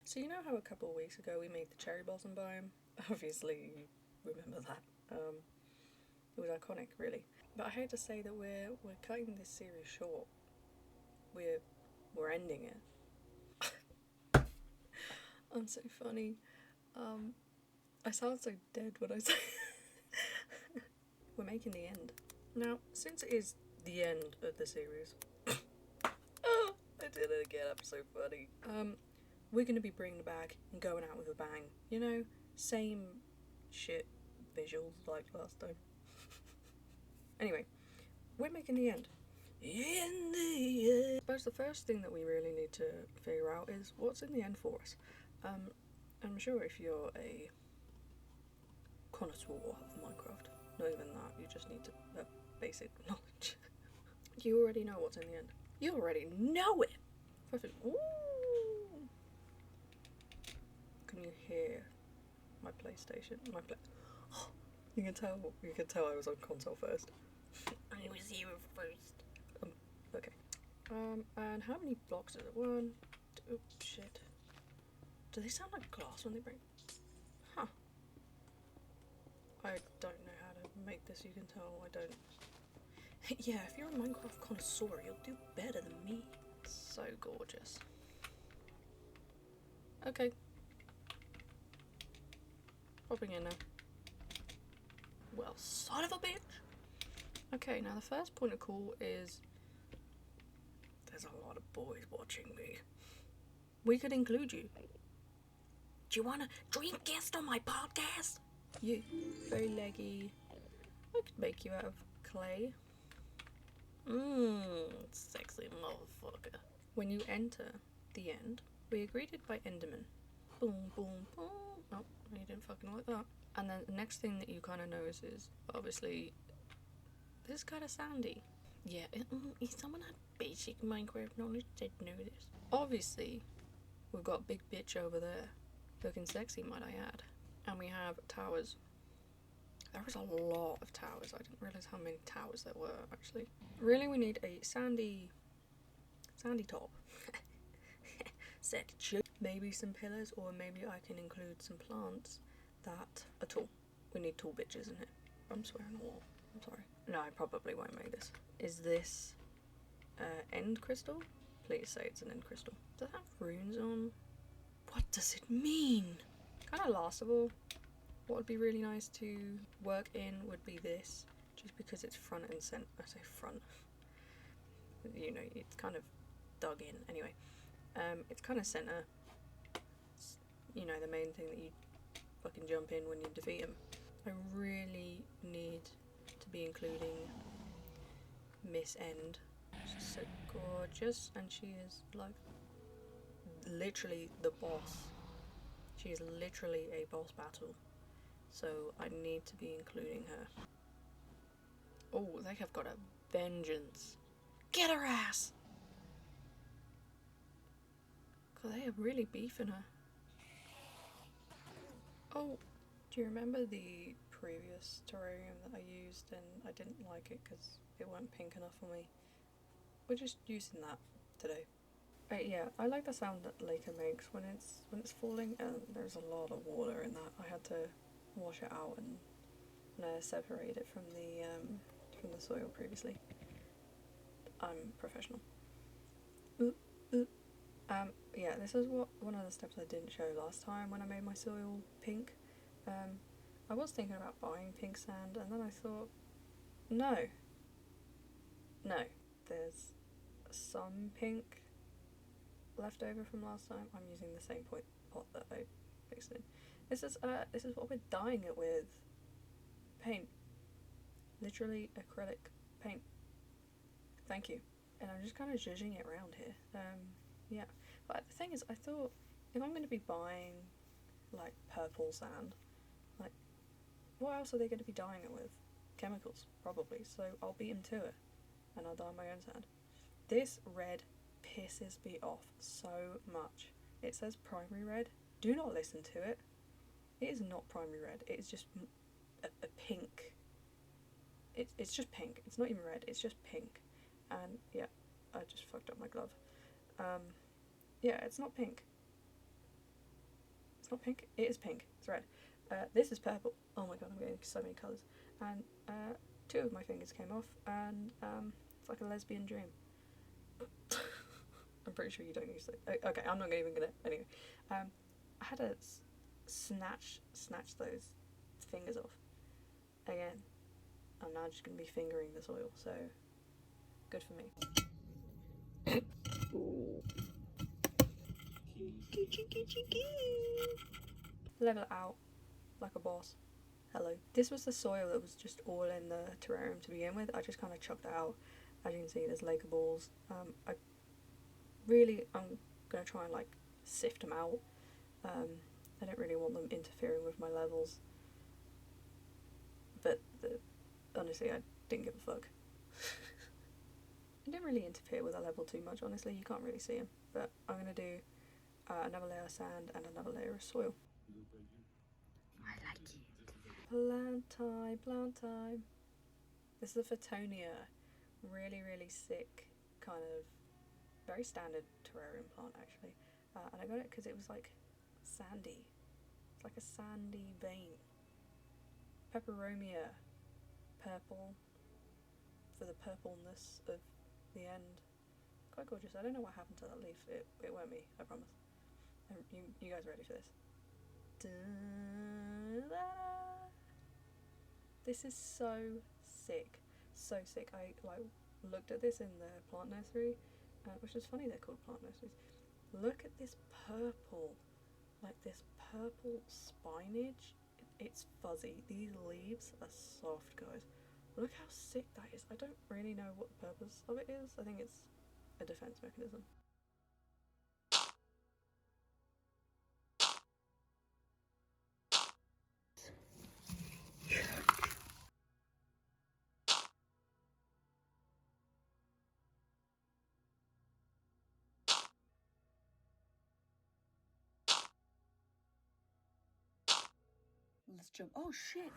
So you know how a couple of weeks ago we made the cherry blossom biome? Obviously you remember that. It was iconic, really. But I hate to say that we're cutting this series short. We're ending it. I'm so funny. I sound so dead when I say we're making the end. Now, since it is the end of the series, oh, I did it again, I'm so funny. We're gonna be bringing it back and going out with a bang. You know, same shit visuals like last time. Anyway, we're making the end. In the end. I suppose the first thing that we really need to figure out is what's in the end for us. I'm sure if you're a connoisseur of Minecraft, not even that, you just need to basic knowledge. You already know what's in the end. You already know it. Perfect. Ooh. Can you hear my PlayStation? Oh, you can tell I was on console first. I was here first. Okay. And how many blocks is it? One. Oh shit. Do they sound like glass when they break? Huh. I don't know how to make this, you can tell I don't. Yeah, if you're a Minecraft connoisseur, you'll do better than me. So gorgeous. Okay. Popping in now. Well, son of a bitch! Okay, now the first point of call is there's a lot of boys watching me. We could include you. Do you want to dream guest on my podcast? You, very leggy. I could make you out of clay. Sexy motherfucker. When you enter the end, we are greeted by Enderman. Boom, boom, boom. Oh, you didn't fucking like that. And then the next thing that you kind of notice is, obviously, this is kind of sandy. Yeah, if someone had basic Minecraft knowledge, they'd know this. Obviously, we've got big bitch over there. Looking sexy, might I add. And we have towers. There was a lot of towers. I didn't realise how many towers there were, actually. Really, we need a sandy top. Maybe some pillars, or maybe I can include some plants that are tall. We need tall bitches in here. I'm swearing a wall. I'm sorry. No, I probably won't make this. Is this end crystal? Please say it's an end crystal. Does it have runes on? What does it mean? Kind of laughable. What would be really nice to work in would be this, just because it's front and center. I say front. You know, it's kind of dug in. Anyway, it's kind of center. It's, you know, the main thing that you fucking jump in when you defeat him. I really need to be including Miss End. She's so gorgeous, and she is like literally the boss. She is literally a boss battle. So I need to be including her. Oh, they have got a vengeance. Get her ass! God, they are really beefing her. Oh, do you remember the previous terrarium that I used and I didn't like it because it wasn't pink enough for me? We're just using that today. Yeah, I like the sound that Laker makes when it's falling, and there's a lot of water in that. I had to wash it out and separate it from the soil previously. I'm professional. Yeah, this is one of the steps I didn't show last time when I made my soil pink. I was thinking about buying pink sand, and then I thought, no, there's some pink left over from last time. I'm using the same pot that I mixed in. This is what we're dyeing it with. Paint. Literally acrylic paint. Thank you. And I'm just kind of zhuzhing it around here. Yeah. But the thing is, I thought, if I'm going to be buying, like, purple sand, like, what else are they going to be dyeing it with? Chemicals, probably. So I'll beat them to it, and I'll dye my own sand. This red pisses me off so much. It says primary red. Do not listen to it. It is not primary red. It is just a pink. It's just pink. It's not even red. It's just pink. And yeah, I just fucked up my glove. Yeah, it's not pink. It's not pink. It is pink. It's red. This is purple. Oh my god, I'm getting so many colours. And 2 of my fingers came off, and it's like a lesbian dream. I'm pretty sure you don't use it. Okay, I'm not even gonna. Anyway, I had to snatch those fingers off. Again, I'm now just gonna be fingering the soil. So good for me. Level it out like a boss. Hello. This was the soil that was just all in the terrarium to begin with. I just kind of chucked it out. As you can see, there's Laker balls. I'm gonna try and like sift them out. I don't really want them interfering with my levels. But honestly, I didn't give a fuck. It didn't really interfere with the level too much, honestly. You can't really see them. But I'm gonna do another layer of sand and another layer of soil. I like it. Plant time. This is a Photonia. Really, really sick, kind of very standard terrarium plant actually. And I got it because it was like sandy. It's like a sandy vein. Peperomia. Purple. For the purpleness of the end. Quite gorgeous. I don't know what happened to that leaf. It weren't me, I promise. You guys ready for this? Da-da. This is so sick. So sick. I like looked at this in the plant nursery, which is funny they're called plant nurseries. Look at this purple, like this purple spinach. It's fuzzy. These leaves are soft, guys. Look how sick that is. I don't really know what the purpose of it is. I think it's a defense mechanism. Let's jump. Oh shit!